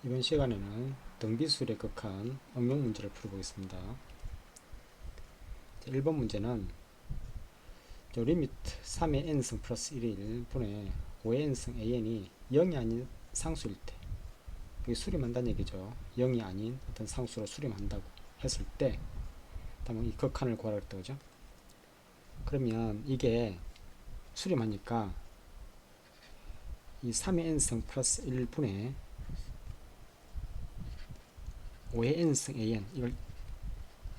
이번 시간에는 등비수열에 극한 응용 문제를 풀어보겠습니다. 1번 문제는 리미트 3의 n승 플러스 1의 1분의 5의 n승 an이 0이 아닌 상수일 때, 이게 수렴한다는 얘기죠. 0이 아닌 어떤 상수로 수렴한다고 했을 때 다음 이 극한을 구하라 그랬다, 그죠? 그러면 이게 수렴하니까 이 3의 n승 플러스 1분의 5의 n승 an, 이걸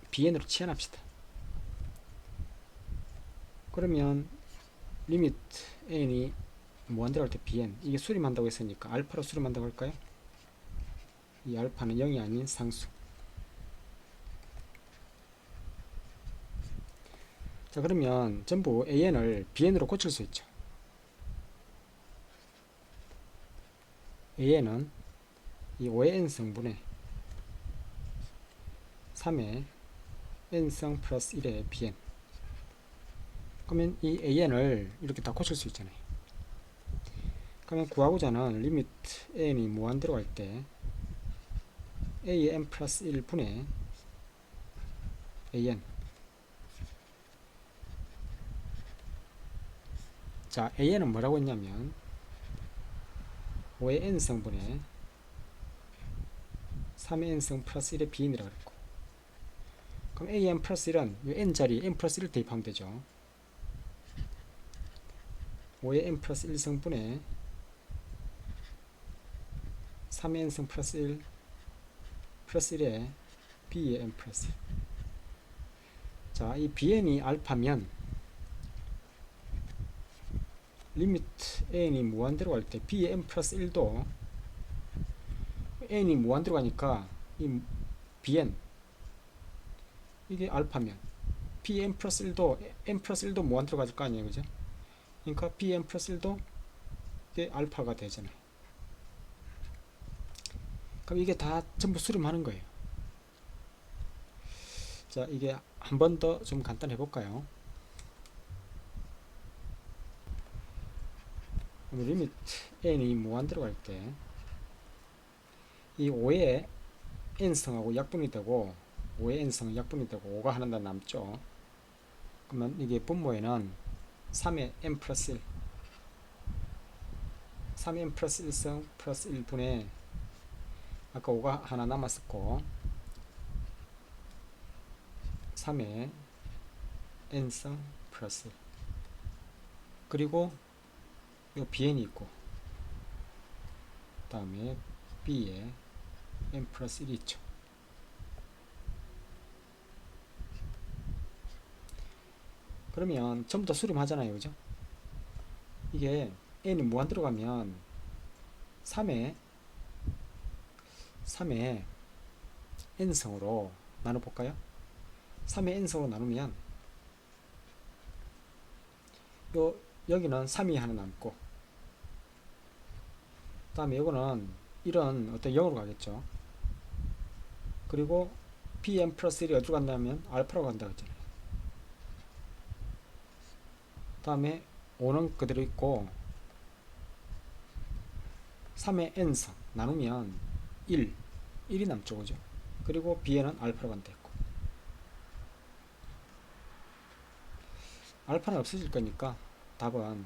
bn으로 치환합시다. 그러면 리미트 n이 무한대로 할 때 bn, 이게 수렴한다고 했으니까 알파로 수렴한다고 할까요? 이 알파는 0이 아닌 상수. 자, 그러면 전부 an을 bn으로 고칠 수 있죠. an은 이 5의 n승분의 3의 n승 플러스 1의 bn. 그러면 이 an을 이렇게 다 고칠 수 있잖아요. 그러면 구하고자 하는 리미트 n이 무한대로 갈 때 a의 n 플러스 1분의 an. 자, an은 뭐라고 했냐면 5의 n승분의 3의 n승 플러스 1의 bn이라고 그랬고, 그럼 an 플러스 1은 이 n자리에 n 플러스 1을 대입하면 되죠. 5의 n 플러스 1승분의 3의 n승 플러스 1 플러스 1의 b의 n 플러스 1. 자, 이 bn이 알파면 리미트 n이 무한대로 갈 때 b의 n 플러스 1도 n이 무한대로 가니까 이 bn, 이게 알파면 bn 플러스 1도 n 플러스 1도 무한대로 가질 거 아니에요, 그죠? 그러니까 bn 플러스 1도 이게 알파가 되잖아요. 그럼 이게 다 전부 수렴하는 거예요. 자, 이게 한 번 더 좀 간단히 해볼까요? 리미트 n이 무한대로 갈 때 이 5의 n승하고 약분이 되고 5의 n승은 약분이 되고 5가 하나 더 남죠. 그러면 이게 분모에는 3의 n 플러스 1, 3의 n 플러스 1승 플러스 1분의 아까 5가 하나 남았었고 3의 n승 플러스 1, 그리고 요 bn이 있고 그 다음에 b에 n 플러스 1이 있죠. 그러면 전부 다 수렴하잖아요, 그죠? 이게 n이 무한대로 가면 3의 n승으로 나눠볼까요? 3의 n승으로 나누면 여기는 3이 하나 남고, 그 다음에 이거는 1은 어떤 0으로 가겠죠. 그리고 bn 플러스 1이 어디로 간다면 알파로 간다고 했잖아요. 그 다음에 5는 그대로 있고 3의 n승 나누면 1이 남죠, 그죠? 그리고 bn은 알파로 간다 했고, 알파는 없어질 거니까 답은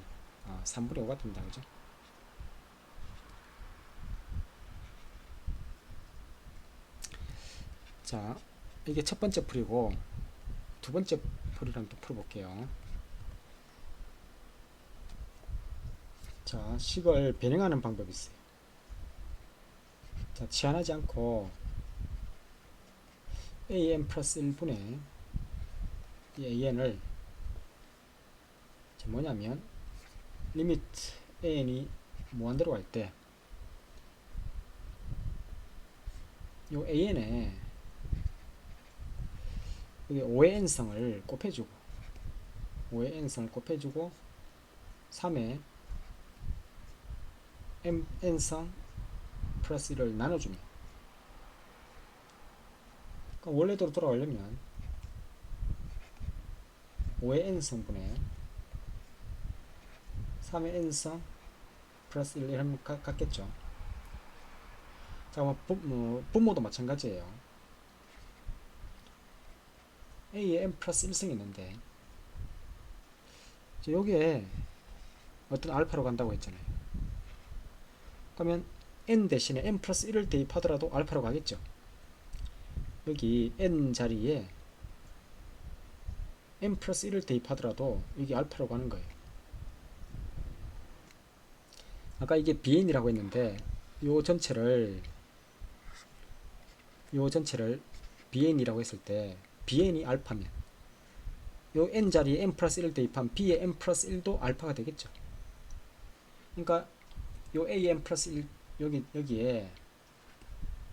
3분의 5가 된다, 그죠? 자, 이게 첫 번째 풀이고 두 번째 풀이랑 또 풀어볼게요. 자, 식을 변형하는 방법이 있어요. 자, 치환하지 않고 an 플러스 1분의 이 an을 뭐냐면 리미트 an이 무한대로 갈 때 요 an에 여기 5의 n승을 곱해주고 5의 n승을 곱해주고 3의 n승 플러스 1을 나눠주면, 그러니까 원래대로 돌아가려면 5의 n승분의 3의 n승 플러스 1 이러면 같겠죠. 자, 분모도 마찬가지예요. a에 n 플러스 1승이 있는데 여기에 어떤 알파로 간다고 했잖아요. 그러면 n 대신에 n 플러스 1을 대입하더라도 알파로 가겠죠. 여기 n 자리에 n 플러스 1을 대입하더라도 이게 알파로 가는 거예요. 아까 이게 bn이라고 했는데 요 전체를 bn이라고 했을 때 bn이 알파면 요 n 자리에 n 플러스 1을 대입하면 b의 n 플러스 1도 알파가 되겠죠. 그러니까 요 a n 플러스 1 여기에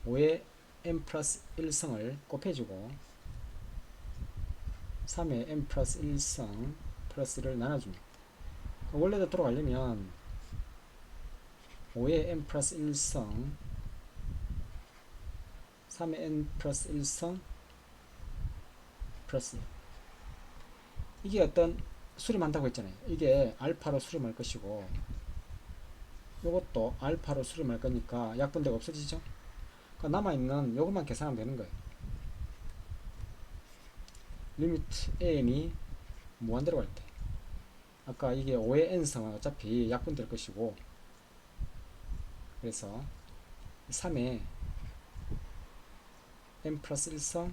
5의 n 플러스 1승을 곱해주고 3의 n 플러스 1승 플러스 1을 나눠줍니다. 원래대로 돌아가려면 5의 n 플러스 1승 3의 n 플러스 1승 플러스 1. 이게 어떤 수렴한다고 했잖아요. 이게 알파로 수렴할 것이고 이것도 알파로 수렴할 거니까 약분대가 없어지죠. 그러니까 남아있는 이것만 계산하면 되는 거예요. 리미트 n이 무한대로 갈 때 아까 이게 5의 n승은 어차피 약분될 것이고 그래서 3의 n 플러스 1승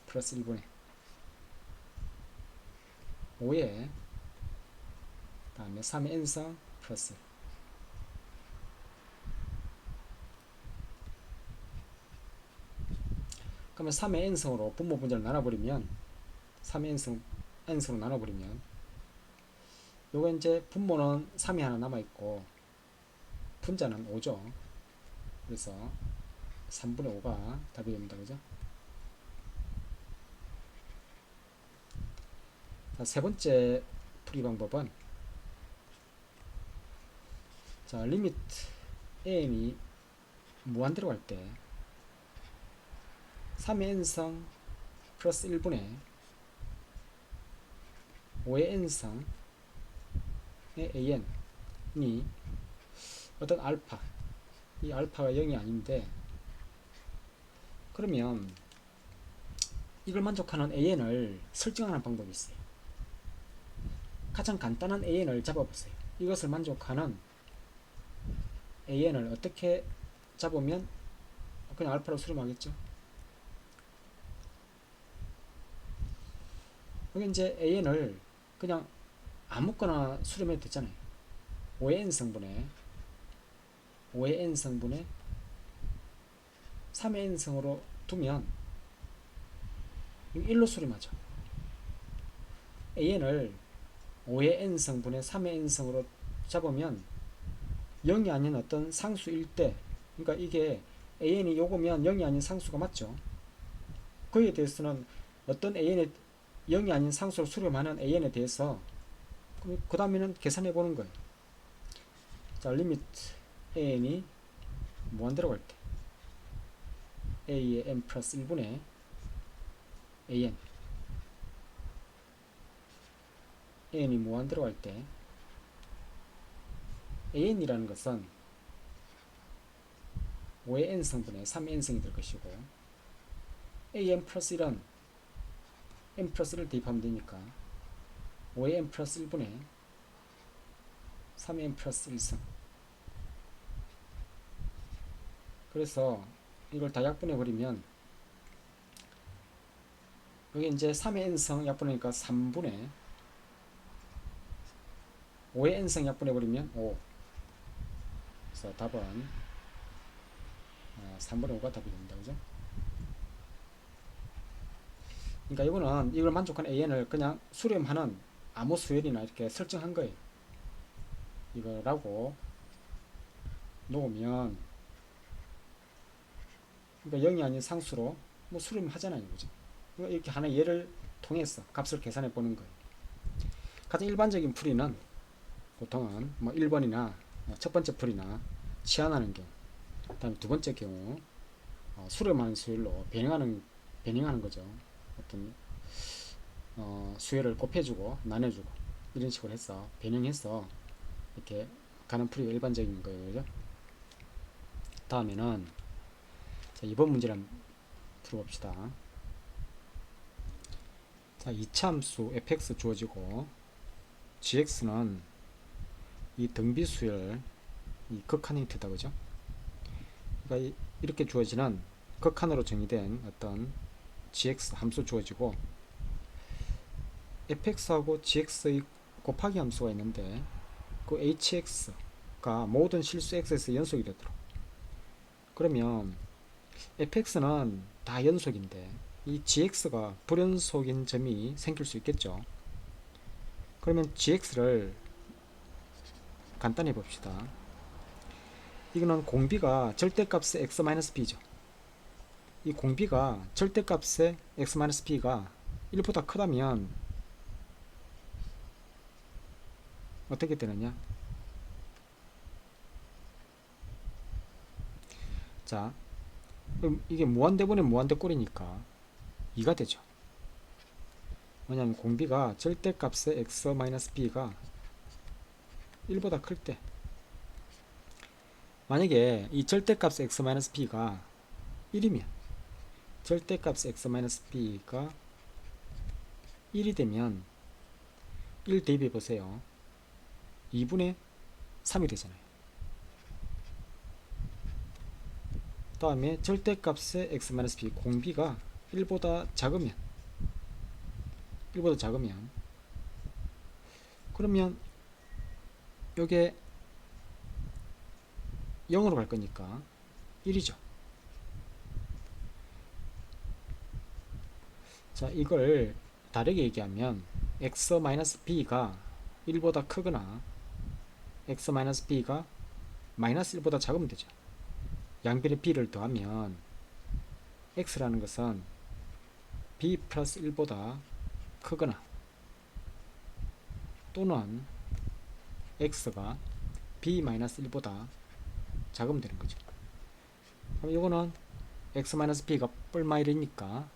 플러스 1분의 5의 다음에 3의 n승 플러스 1. 그러면 3의 n승으로 분모 분자를 나눠버리면 3의 n승으로 나눠버리면 요거 이제 분모는 3이 하나 남아있고 분자는 5죠. 그래서 3분의 5가 답이 됩니다. 그죠? 자, 세 번째 풀이 방법은 자, 리미트 n이 무한대로 갈 때 3의 n승 플러스 1분의 5의 n승의 an이 어떤 알파, 이 알파가 0이 아닌데 그러면 이걸 만족하는 an을 설정하는 방법이 있어요. 가장 간단한 an을 잡아보세요. 이것을 만족하는 an을 어떻게 잡으면 그냥 알파로 수렴하겠죠. 여기 이제 an을 그냥 아무거나 수렴해도 되잖아요. 5의 n승분의 3의 n승으로 두면 1로 수렴하죠. an을 5의 n승분의 3의 n승으로 잡으면 0이 아닌 어떤 상수일 때, 그러니까 이게 an이 요거면 0이 아닌 상수가 맞죠. 그에 대해서는 어떤 an의 0이 아닌 상수로 수렴하는 an에 대해서 그 다음에는 계산해 보는 거예요. 자, 리미트 an이 무한대로 갈 때 a의 n 플러스 1분의 an이 무한대로 갈 때 an이라는 것은 5의 n승분의 3의 n승이 될 것이고 an 플러스 1은 n 플러스 1을 대입하면 되니까 5의 n 플러스 1분의 3의 n 플러스 1승. 그래서 이걸 다 약분해 버리면 여기 이제 3의 n승 약분하니까 3분의 5의 n승 약분해 버리면 5. 그래서 답은 3분의 5가 답이 됩니다. 그죠? 그러니까 이거는 이걸 만족하는 an을 그냥 수렴하는 아무 수열이나 이렇게 설정한 거예요. 이거라고 놓으면 그러니까 0이 아닌 상수로 뭐 수렴하잖아요. 그죠? 이렇게 하나의 예를 통해서 값을 계산해 보는 거예요. 가장 일반적인 풀이는 보통은 뭐 1번이나 첫 번째 풀이나 치환하는 경우, 다음에 두 번째 경우 수렴하는 수열로 변형하는 거죠. 어떤 수열을 곱해주고 나눠주고 이런 식으로 해서 변형해서 이렇게 가는 풀이가 일반적인 거예요. 그죠? 다음에는 자, 이번 문제를 한번 풀어봅시다. 자, 이차함수 fx 주어지고 gx는 이 등비수열 이 극한 형태다, 그죠? 그러니까 이렇게 주어지는 극한으로 정의된 어떤 gx 함수 주어지고 fx하고 gx의 곱하기 함수가 있는데 그 hx가 모든 실수 x에서 연속이 되도록, 그러면 fx는 다 연속인데 이 gx가 불연속인 점이 생길 수 있겠죠. 그러면 gx를 간단히 봅시다. 이거는 공비가 절대값의 x-b죠. 이 공비가 절대값의 x-b가 1보다 크다면 어떻게 되느냐? 자, 그럼 이게 무한대분의 무한대꼴이니까 2가 되죠. 왜냐하면 공비가 절대값의 x-b가 1보다 클 때, 만약에 이 절대값의 x-b가 1이면 절대값의 x-b가 1이 되면 1 대입해 보세요. 2분의 3이 되잖아요. 다음에 절대값의 x-b 공비가 1보다 작으면 그러면 요게 0으로 갈 거니까 1이죠. 자, 이걸 다르게 얘기하면 x-b가 1보다 크거나 x-b가 마이너스 1보다 작으면 되죠. 양변에 b를 더하면 x라는 것은 b 플러스 1보다 크거나 또는 x가 b 마이너스 1보다 작으면 되는 거죠. 그럼 이거는 x-b가 뿔마 1이니까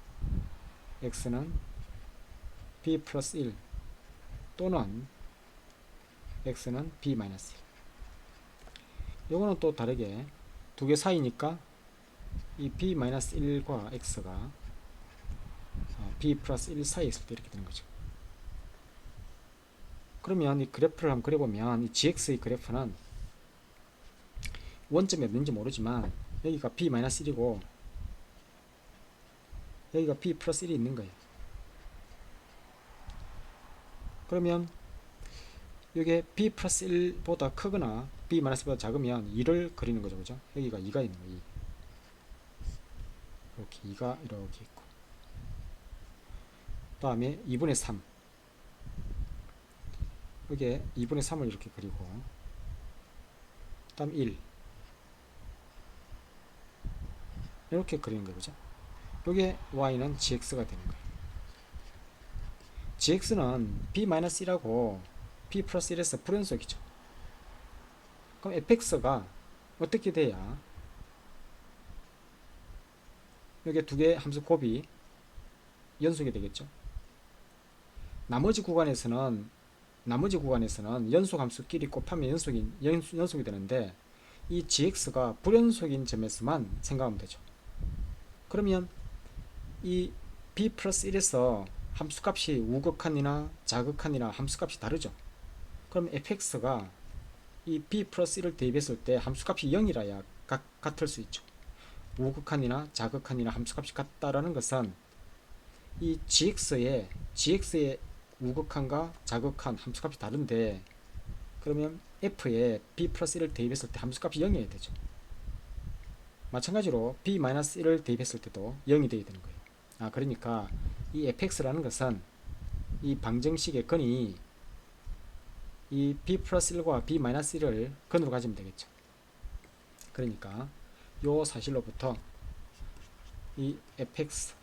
x는 b 플러스 1 또는 x는 b 마이너스 1. 이거는 또 다르게 두 개 사이니까 이 b 마이너스 1과 x가 b 플러스 1 사이에 있을 때 이렇게 되는 거죠. 그러면 이 그래프를 한번 그려보면 이 gx의 그래프는 원점이 어딘지 모르지만 여기가 b 마이너스 1이고 여기가 b 플러스 1이 있는 거예요. 그러면 이게 b 플러스 1보다 크거나 b 마이너스 1보다 작으면 2를 그리는 거죠. 그죠? 여기가 2가 있는 거예요. 2. 이렇게 2가 이렇게 있고 그 다음에 2분의 3 여기에 2분의 3을 이렇게 그리고 그 다음 1 이렇게 그리는 거죠. 요게 y는 gx가 되는 거예요. gx는 b-1하고 b 플러스 1에서 불연속이죠. 그럼 fx가 어떻게 돼야 여기 두 개의 함수 곱이 연속이 되겠죠. 나머지 구간에서는 연속 함수끼리 곱하면 연속이 되는데 이 gx가 불연속인 점에서만 생각하면 되죠. 그러면 이 b 플러스 1에서 함수값이 우극한이나 자극한이나 함수값이 다르죠. 그럼 fx가 이 b 플러스 1을 대입했을 때 함수값이 0이라야 같을 수 있죠. 우극한이나 자극한이나 함수값이 같다라는 것은 이 gx의 우극한과 자극한 함수값이 다른데 그러면 f에 b 플러스 1을 대입했을 때 함수값이 0이어야 되죠. 마찬가지로 b-1을 대입했을 때도 0이 되어야 되는 거예요. 그러니까 이 fx라는 것은 이 방정식의 근이 이 b 플러스 1과 b-1을 근으로 가지면 되겠죠. 그러니까 요 사실로부터 이 fx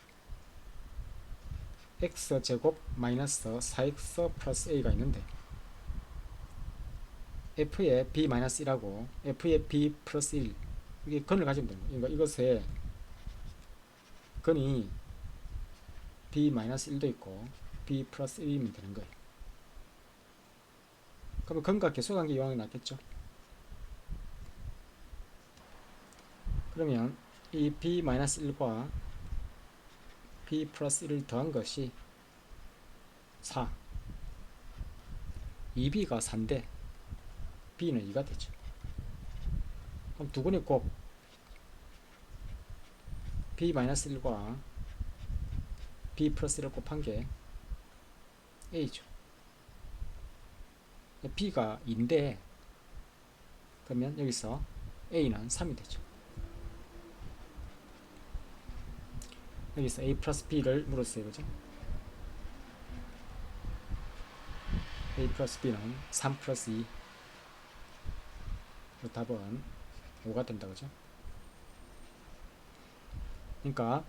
x제곱 마이너스 4x 플러스 a가 있는데 f의 b-1하고 f의 b 플러스 1 이게 근을 가지면 되는 거예요. 그러니까 이것의 근이 b-1도 있고 b 플러스 1이면 되는 거예요. 그러면 근과 계수관계 이용하는 게 낫겠죠. 그러면 이 b-1과 b 플러스 1을 더한 것이 4. 2b가 4인데 b는 2가 되죠. 그럼 두근이 곱 b-1과 b 플러스 1을 곱한 게 a죠. b가 2인데 그러면 여기서 a는 3이 되죠. 여기서 a 플러스 b를 물었어요. 그죠? a 플러스 b는 3 플러스 2. 그 답은 5가 된다. 그죠? 그러니까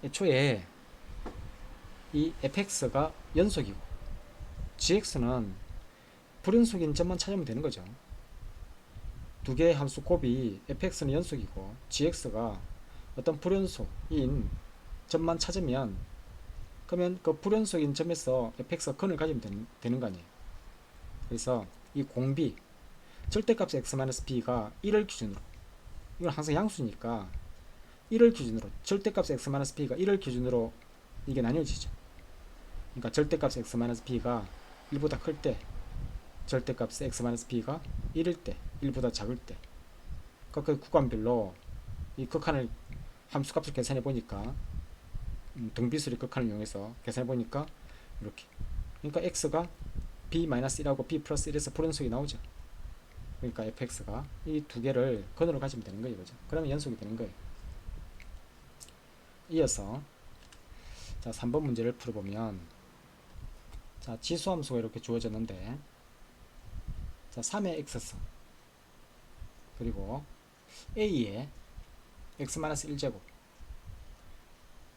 애초에 이 fx가 연속이고 gx는 불연속인 점만 찾으면 되는 거죠. 두 개의 함수 곱이 fx는 연속이고 gx가 어떤 불연속인 점만 찾으면 그러면 그 불연속인 점에서 fx가 근을 가지면 되는 거 아니에요. 그래서 이 공비 절대값 x-b가 1을 기준으로, 이건 항상 양수니까 1을 기준으로, 절대값 x-b가 1을 기준으로 이게 나뉘어지죠. 그러니까 절대값 x-b가 1보다 클 때, 절대값 x-b가 1일 때, 1보다 작을 때, 그 구간별로 이 극한을 함수값을 계산해 보니까 등비수리 극한을 이용해서 계산해 보니까 이렇게, 그러니까 x가 b-1하고 b 플러스 1에서 불연속이 나오죠. 그러니까 fx가 이 두 개를 근으로 가지면 되는 거예요. 그죠? 그러면 연속이 되는 거예요. 이어서 자 3번 문제를 풀어보면, 자 지수함수가 이렇게 주어졌는데, 자 3의 x승 그리고 a의 x-1제곱,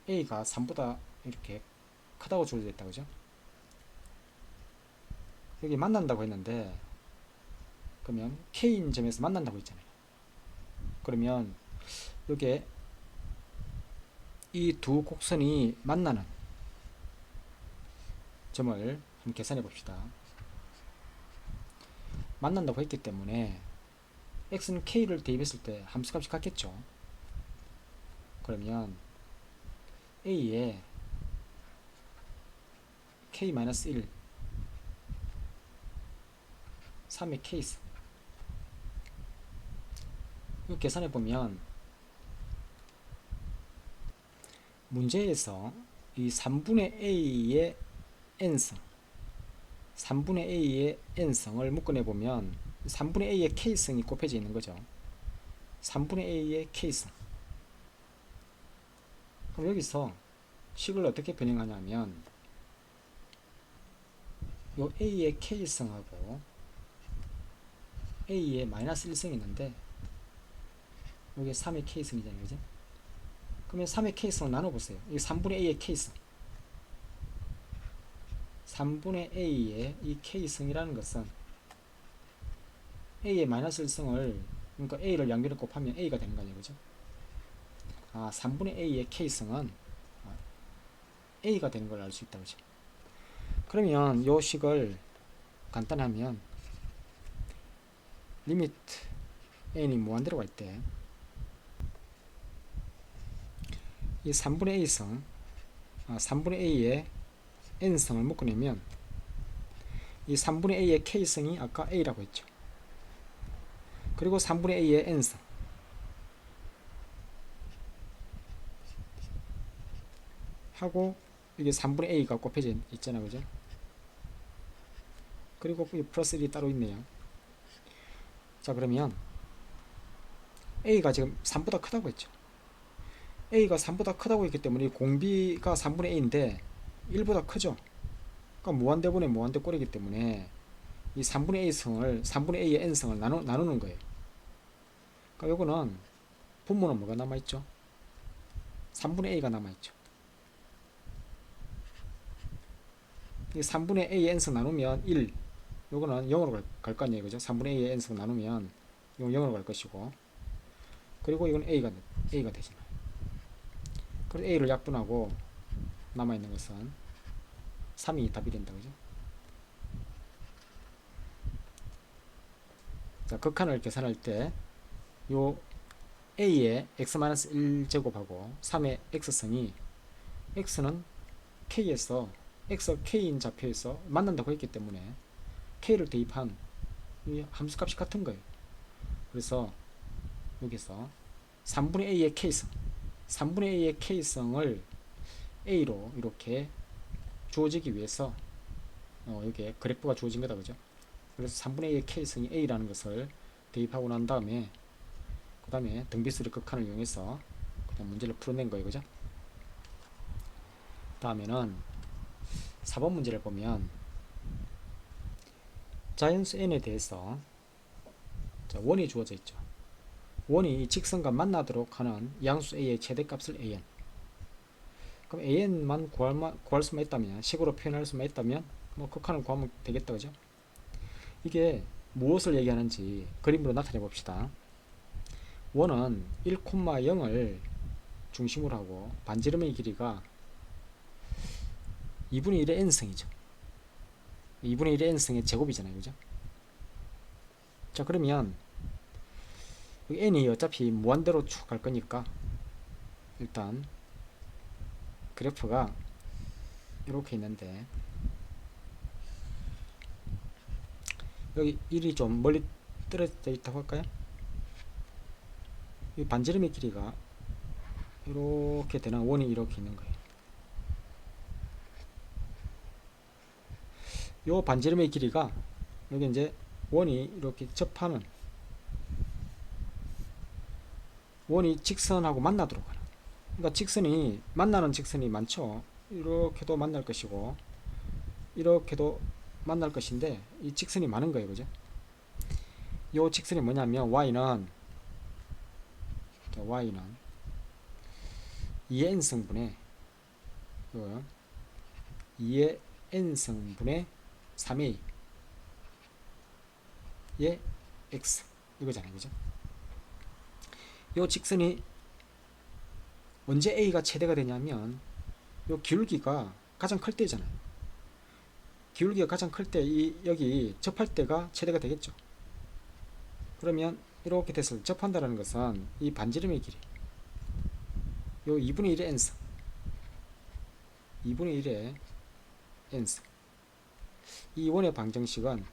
a가 3보다 이렇게 크다고 주어져 있다. 그죠? 여기 만난다고 했는데, 그러면 k인 점에서 만난다고 했잖아요. 그러면 여기에 이 두 곡선이 만나는 점을 한번 계산해 봅시다. 만난다고 했기 때문에 x는 k를 대입했을 때 함수값이 같겠죠. 그러면 a에 k-1 3의 k승, 이거 계산해 보면 문제에서 이 3분의 a의 n승, 3분의 a의 n승을 묶어내 보면 3분의 a의 k승이 곱해져 있는 거죠. 3분의 a의 k승. 그럼 여기서 식을 어떻게 변형하냐면, 요 a의 k승하고 a의 마이너스 1승이 있는데, 여기 3의 k승이잖아요. 그죠? 그러면 3의 k승을 나눠보세요. 이 3분의 a의 k승, 3분의 a의 이 k승이라는 것은 a의 마이너스 1승을, 그러니까 a를 양변에 곱하면 a가 되는 거 아니에요. 그죠? 3분의 a의 k승은 a가 되는 걸 알 수 있다. 그죠? 그러면 요 식을 간단하면 리미트 n이 무한대로 갈 때 이 3분의 a승, 3분의 a의 n승을 묶어내면 이 3분의 a의 k승이 아까 a라고 했죠. 그리고 3분의 a의 n승, 하고 이게 3분의 a가 곱해져 있잖아. 그죠? 그리고 플러스 1이 따로 있네요. 자 그러면 a가 지금 3보다 크다고 했죠. a가 3보다 크다고 했기 때문에 공비가 3분의 a인데 1보다 크죠. 그러니까 무한대분의 무한대 꼴이기 때문에 이 3분의 a 승을, 3분의 a의 n승을 나누는 거예요. 그러니까 요거는 분모는 뭐가 남아있죠? 3분의 a가 남아있죠. 이 3분의 a의 n승 나누면 1, 요거는 0으로 갈 거 아니에요. 그죠? 3분의 a의 n승 나누면 이건 0으로 갈 것이고, 그리고 이건 a가 되잖아요. 그래서 a를 약분하고 남아있는 것은 3이 답이 된다. 그죠? 자, 극한을 계산할 때 요 a의 x-1제곱하고 3의 x승이 x는 k에서 x k인 좌표에서 만난다고 했기 때문에 k를 대입한 이 함수값이 같은 거예요. 그래서 여기서 3분의 a의 k승 3분의 a의 k승을 a로 이렇게 주어지기 위해서 여기에 그래프가 주어진 거다, 그죠? 그래서 3분의 a의 k승이 a라는 것을 대입하고 난 다음에 그 다음에 등비수리 극한을 이용해서 그냥 문제를 풀어낸 거예요, 그죠? 다음에는 4번 문제를 보면 자연수 n에 대해서 원이 주어져 있죠. 원이 이 직선과 만나도록 하는 양수 a의 최대값을 an. 그럼 an만 구할 수만 있다면, 식으로 표현할 수만 있다면 뭐 극한을 구하면 되겠다, 그죠? 이게 무엇을 얘기하는지 그림으로 나타내 봅시다. 원은 1,0을 중심으로 하고 반지름의 길이가 2분의 1의 n승이죠. 2분의 1의 n승의 제곱이잖아요, 그죠? 자, 그러면 n이 어차피 무한대로 쭉 갈 거니까 일단 그래프가 이렇게 있는데 여기 1이 좀 멀리 떨어져 있다고 할까요? 이 반지름의 길이가 이렇게 되는 원이 이렇게 있는 거예요. 요 반지름의 길이가 여기 이제 원이 이렇게 접하는 원이 직선하고 만나도록 하는, 그러니까 직선이 만나는 직선이 많죠. 이렇게도 만날 것이고 이렇게도 만날 것인데 이 직선이 많은 거예요, 그죠? 요 직선이 뭐냐면 y는 2의 n승분의 2의 n승분의 3a 의 x 이거잖아요, 그죠? 요 직선이 언제 a가 최대가 되냐면 요 기울기가 가장 클 때잖아요. 기울기가 가장 클 때 여기 접할 때가 최대가 되겠죠. 그러면 이렇게 돼서 접한다는 것은 이 반지름의 길이 요 2분의 1의 n승 2분의 1의 n승 이 원의 방정식은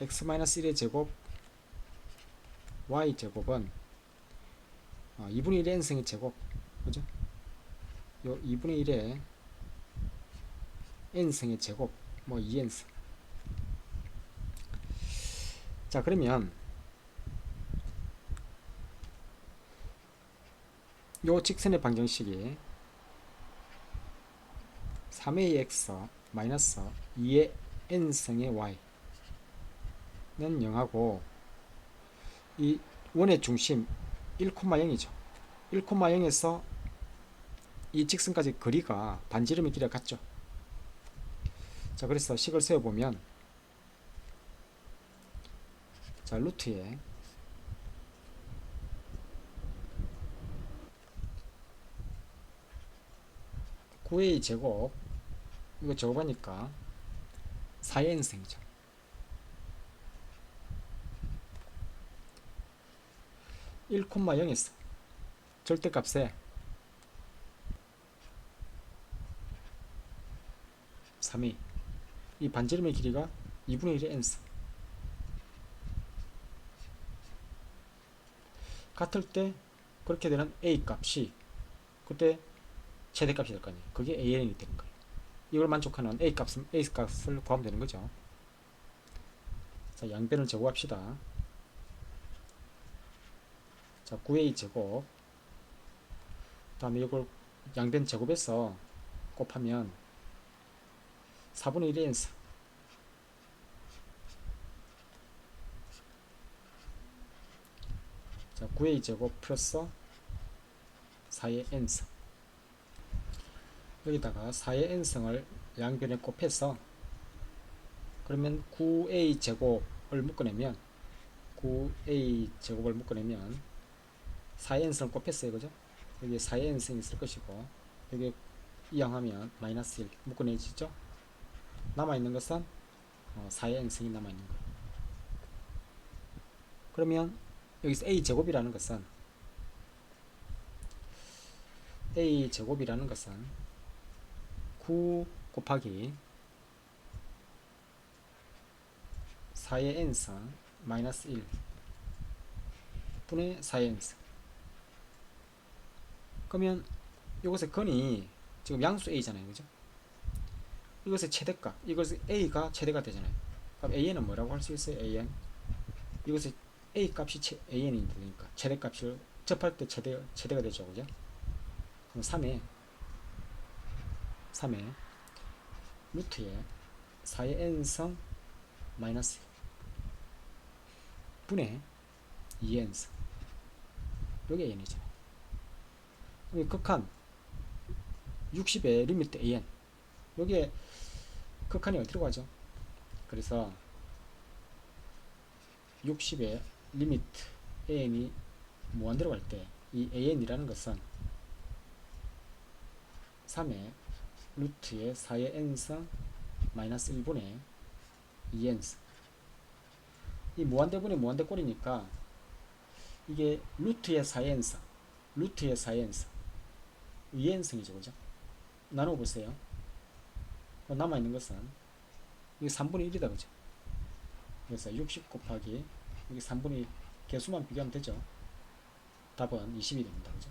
x-1의 제곱 y 제곱은 2분의 1의 n승의 제곱, 그죠? 요 2분의 1의 n승의 제곱 뭐 2n승. 자, 그러면 요 직선의 방정식이 3a x 마이너스 2의 n승의 y는 0하고 이 원의 중심 1,0이죠. 1,0에서 이 직선까지 거리가 반지름의 길이가 같죠. 자, 그래서 식을 세워보면 자, 루트에 9a 제곱 이거 제곱하니까 4의 n승이죠. 1,0에서 절대값에 3이 이 반지름의 길이가 2분의 1의 n승 같을 때 그렇게 되는 a 값이 그때 최대값이 될 거 아니에요. 그게 an이 되는 거예요. 이걸 만족하는 a 값을 구하면 되는 거죠. 자, 양변을 제곱합시다. 자, 9a 제곱 다음에 이걸 양변 제곱해서 곱하면 4분의 1의 n승 자, 9a 제곱 플러스 4의 n승 여기다가 4의 n승을 양변에 곱해서 그러면 9a 제곱을 묶어내면 4의 n승을 곱했어요, 그죠? 여기 4의 n승이 있을 것이고 여기 이항하면 마이너스 1 묶어내지죠? 남아있는 것은 4의 n승이 남아있는 거예요. 그러면 여기서 a제곱이라는 것은 a제곱이라는 것은 9 곱하기 4의 n승 마이너스 1 분의 4의 n승. 그러면 이것의 근이 지금 양수 a잖아요, 그죠? 이것의 최대값, 이것의 a가 최대가 되잖아요. 그럼 an은 뭐라고 할 수 있어요? an 이것의 a 값이 an이 되니까 최대값을 접할 때 최대가 되죠, 그죠? 그럼 3의 루트에 4의 n승 마이너스 분의 2의 n승. 요게 an이잖아요. 그럼 극한 60의 리미트 an, 요게 극한이 어디로 가죠? 그래서 60의 리미트 an이 무한대로 갈 때 이 an이라는 것은 3의 루트의 4의 n승 마이너스 1분의 2n승. 이 무한대분의 무한대꼴이니까 이게 루트의 4의 n승, 루트의 4의 n승, 2n승이죠, 그죠? 나누어 보세요. 남아있는 것은 이게 3분의 1이다, 그죠? 그래서 60 곱하기 여기 3분의 1 개수만 비교하면 되죠. 답은 20이 됩니다, 그죠?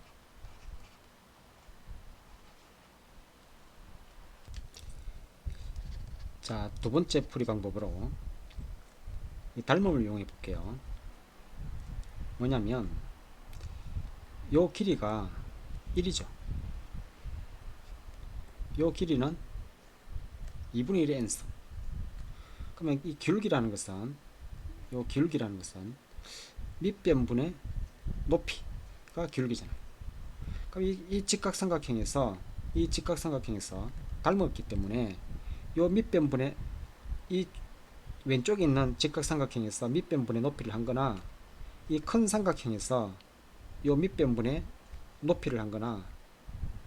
자, 두 번째 풀이 방법으로 이 닮음을 이용해 볼게요. 뭐냐면 요 길이가 1이죠. 요 길이는 2분의 1의 n승. 그러면 이 기울기라는 것은 밑변분의 높이가 기울기잖아요. 그럼 이 직각삼각형에서 닮았기 때문에 요 밑변분의 이 왼쪽에 있는 직각삼각형에서 밑변분의 높이를 한거나 이 큰 삼각형에서 요 밑변분의 높이를 한거나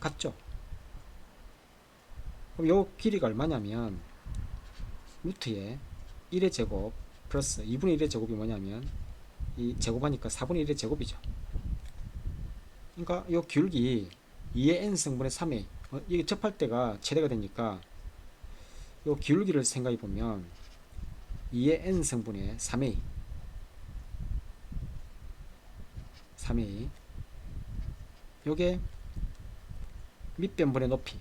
같죠. 그럼 요 길이가 얼마냐면 루트에 1의 제곱 플러스 2분의 1의 제곱이 뭐냐면 이 제곱하니까 4분의 1의 제곱이죠. 그러니까 요 기울기 2의 n승분의 3a, 이게 접할 때가 최대가 되니까 요 기울기를 생각해 보면 2의 n승분의 3a 요게 밑변분의 높이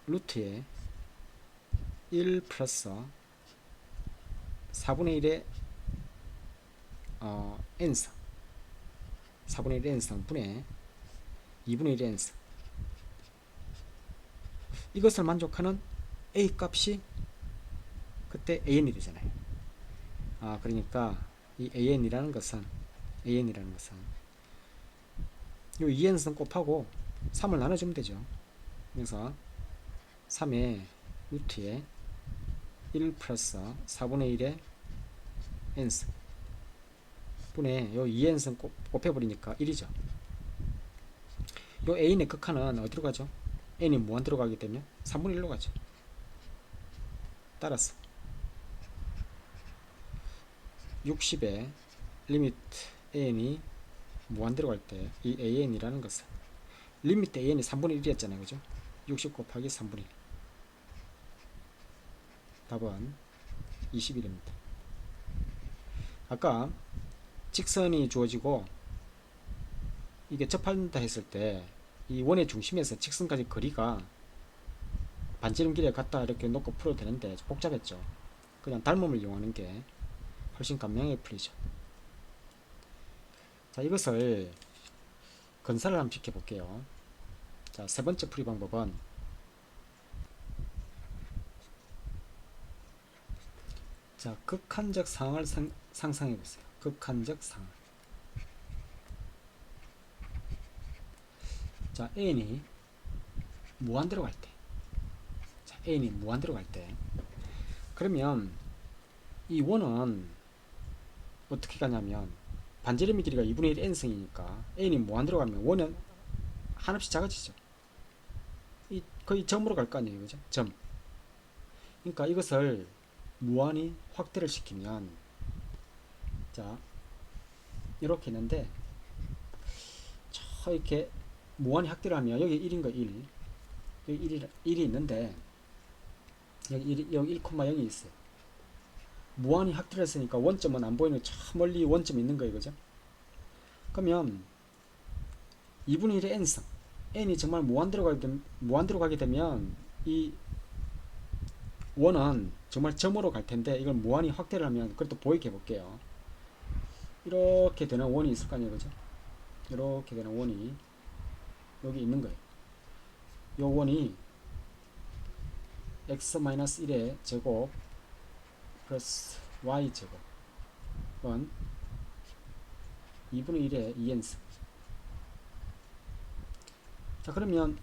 루트에 1 플러스 4분의 1의 n승 4분의 1의 n승 분의 2분의 1의 n승, 이것을 만족하는 a 값이 그때 an이 되잖아요. 그러니까 이 an이라는 것은 요 2n승 곱하고 3을 나눠주면 되죠. 그래서 3의 루트에 1 플러스 4분의 1의 n승 분의 요 2n승 곱해버리니까 1이죠. 요 a의 극한은 어디로 가죠? n이 무한대로 가기 때문에 3분의 1로 가죠. 따라서 60의 리미트 an이 무한대로 갈 때 이 an이라는 것은 리미트 an이 3분의 1이었잖아요, 그죠? 60 곱하기 3분의 1. 답은 21입니다. 아까 직선이 주어지고 이게 접한다 했을 때 이 원의 중심에서 직선까지 거리가 반지름 길이가 같다 이렇게 놓고 풀어도 되는데 복잡했죠. 그냥 닮음을 이용하는 게 훨씬 간명하게 풀리죠. 자, 이것을 건설을 한번 시켜볼게요. 자, 세 번째 풀이 방법은 자, 극한적 상황을 상상해 보세요. 극한적 상황. 자, n이 무한대로 갈 때. 자, n이 무한대로 갈 때. 그러면 이 원은 어떻게 가냐면 반지름의 길이가 2분의 1 n승이니까 n이 무한대로 가면 원은 한없이 작아지죠. 이 거의 점으로 갈 거 아니에요, 그죠? 점. 그러니까 이것을 무한히 확대를 시키면 자, 이렇게 있는데 저 이렇게 무한히 확대를 하면 여기 1인 거 1, 여기 1이 있는데 여기 1,0이 있어요. 무한히 확대를 했으니까 원점은 안 보이는 저 멀리 원점이 있는 거예요. 그죠? 그러면 2분의 1의 n승, n이 정말 무한대로 가게 되면 이 원은 정말 점으로 갈 텐데 이걸 무한히 확대를 하면 그것도 보이게 해볼게요. 이렇게 되는 원이 있을 거 아니에요. 그죠? 이렇게 되는 원이 여기 있는 거예요. 요 원이 x-1의 제곱 플러스 y 제곱은 2분의 1의 2n승. 자, 그러면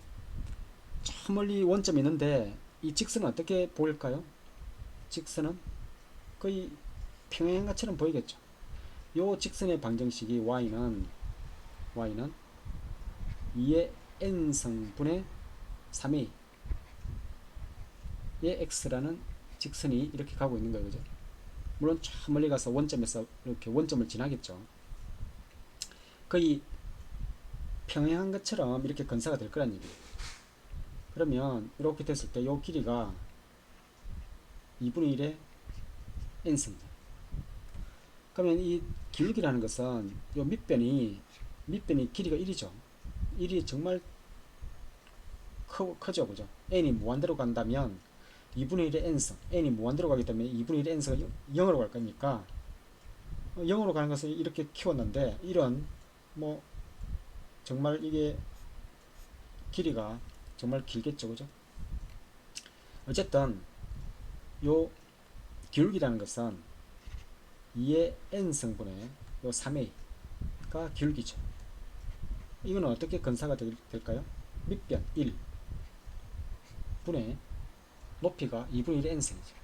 저 멀리 원점이 있는데 이 직선은 어떻게 보일까요? 직선은 거의 평행한것처럼 보이겠죠. 요 직선의 방정식이 y는 2의 n승분의 3a 의 x라는 직선이 이렇게 가고 있는 거예요. 그죠? 물론 저 멀리 가서 원점에서 이렇게 원점을 지나겠죠. 거의 평행한 것처럼 이렇게 건사가 될 거란 얘기예요. 그러면 이렇게 됐을 때 이 길이가 2분의 1의 n승입니다. 그러면 이 기울기라는 것은 이 밑변이 길이가 1이죠. 1이 정말 크죠. 그죠? n이 무한대로 간다면 2분의 1의 n승, n이 무한대로 가기 때문에 2분의 1의 n승은 0으로 갈 거니까 0으로 가는 것을 이렇게 키웠는데 이런 뭐 정말 이게 길이가 정말 길겠죠. 그죠? 어쨌든 요 기울기라는 것은 2의 n승분의 요 3a가 기울기죠. 이거는 어떻게 건사가 될까요? 밑변 1 분의 높이가 2분의 1의 n승이죠.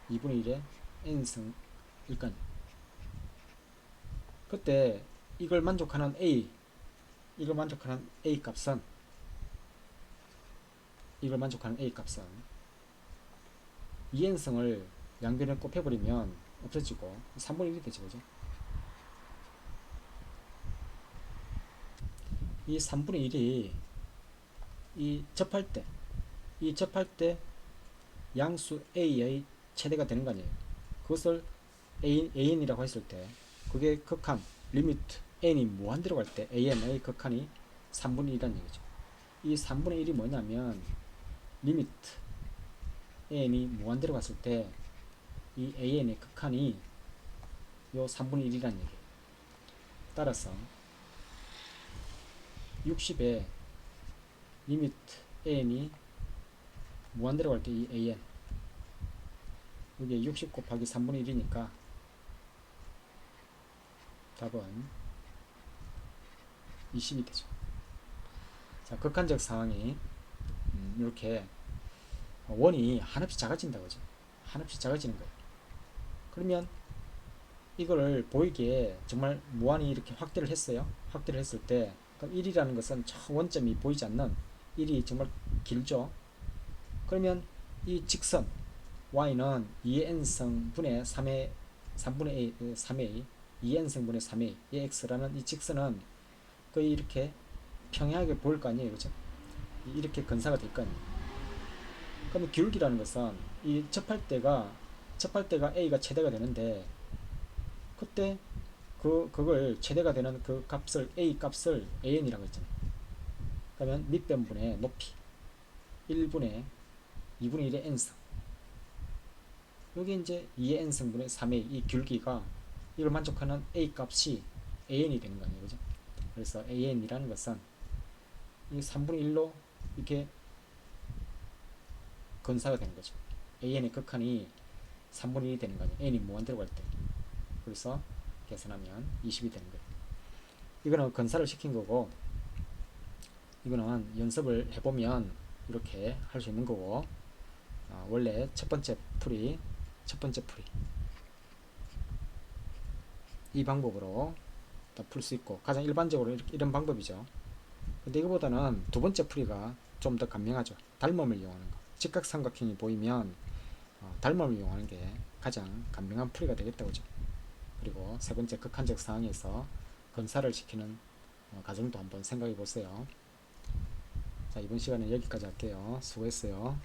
2분의 1의 n승일까요? 그때 이걸 만족하는 a 값은 2n승을 양변에 곱해버리면 없어지고 3분의 1이 되죠. 그죠? 이 3분의 1이 접할 때 양수 a의 최대가 되는 거 아니에요. 그것을 an이라고 했을 때 그게 극한 리미트 n이 무한대로 갈 때 an의 극한이 3분의 1이라는 얘기죠. 이 3분의 1이 뭐냐면 리미트 an이 무한대로 갔을 때 이 an의 극한이 요 3분의 1이라는 얘기예요. 따라서 60에 리미트 an이 무한대로 갈 때 이 an 이게 60 곱하기 3분의 1이니까 답은 20이 되죠. 자, 극한적 상황이 이렇게 원이 한없이 작아진다 그죠? 한없이 작아지는 거예요. 그러면 이거를 보이기에 정말 무한히 이렇게 확대를 했어요. 확대를 했을 때 그럼 1이라는 것은 저 원점이 보이지 않는 1이 정말 길죠. 그러면 이 직선 y는 2n승분의 3분의 3a 2n승분의 3a 이 x라는 이 직선은 거의 이렇게 평행하게 보일 거 아니에요. 그죠? 이렇게 건사가 될 거 아니에요. 그러면 기울기라는 것은 이 접할 때가 a가 최대가 되는데 그때 그걸 최대가 되는 그 값을 a 값을 an이라고 했잖아요. 그러면 밑변분의 높이 1분의 2분의 1의 n승 여기 이제 2의 n승분의 3a 이 기울기가 이걸 만족하는 a 값이 an이 되는 거 아니에요. 그죠? 그래서 an이라는 것은 이 3분의 1로 이렇게 건사가 되는 거죠. an의 극한이 3분의 1이 되는 거 아니에요. n이 무한대로 갈 때. 그래서 계산하면 20이 되는 거예요. 이거는 건사를 시킨 거고 이거는 연습을 해보면 이렇게 할 수 있는 거고 원래 첫 번째 풀이 이 방법으로 풀 수 있고 가장 일반적으로 이런 방법이죠. 근데 이거보다는 두 번째 풀이가 좀 더 간명하죠. 닮음을 이용하는 거. 직각삼각형이 보이면 닮음을 이용하는 게 가장 간명한 풀이가 되겠다 그죠. 그리고 세 번째 극한적 상황에서 건사를 시키는 과정도 한번 생각해 보세요. 자, 이번 시간에 여기까지 할게요. 수고했어요.